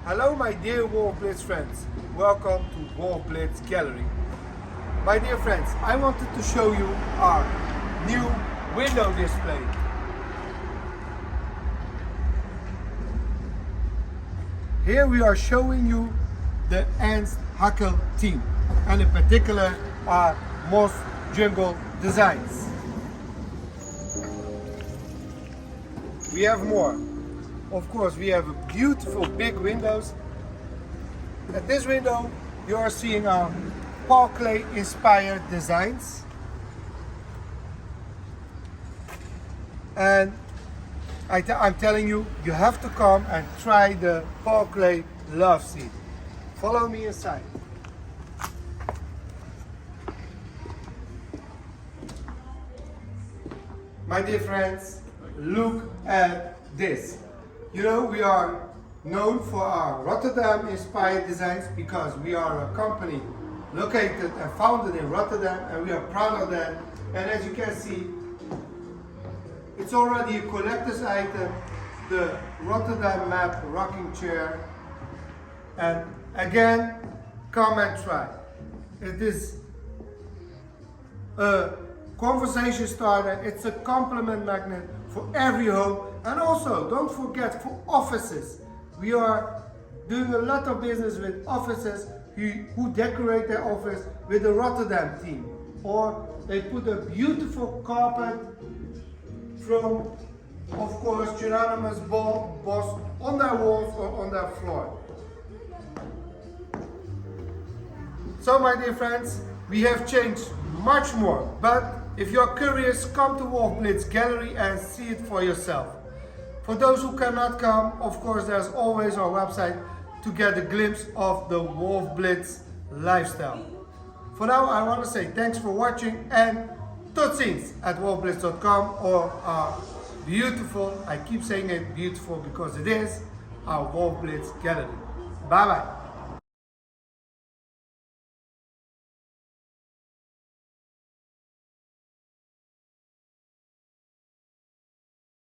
Hello my dear Wolff Blitz friends, welcome to Wolff Blitz Gallery. My dear friends, I wanted to show you our new window display. Here we are showing you the Ernst Haeckel team, and in particular our Moss Jungle designs. We have more. Of course, we have beautiful big windows. At this window, you are seeing our Paul Klee inspired designs. And I'm telling you, you have to come and try the Paul Klee love seat. Follow me inside. My dear friends, look at this. You know, we are known for our Rotterdam inspired designs because we are a company located and founded in Rotterdam, and we are proud of that. And as you can see, it's already a collector's item, the Rotterdam map rocking chair. And again, come and try. It is a conversation starter, it's a compliment magnet for every home. And also, don't forget, for offices. We are doing a lot of business with offices who decorate their office with the Rotterdam theme. Or they put a beautiful carpet from, of course, Geranimus Boss on their walls or on their floor. So my dear friends, we have changed much more. But if you're curious, come to Wolff Blitz Gallery and see it for yourself. For those who cannot come, of course, there's always our website to get a glimpse of the Wolff Blitz lifestyle. For now, I want to say thanks for watching and tot ziens at wolffblitz.com or our beautiful, I keep saying it beautiful because it is, our Wolff Blitz Gallery. Bye bye.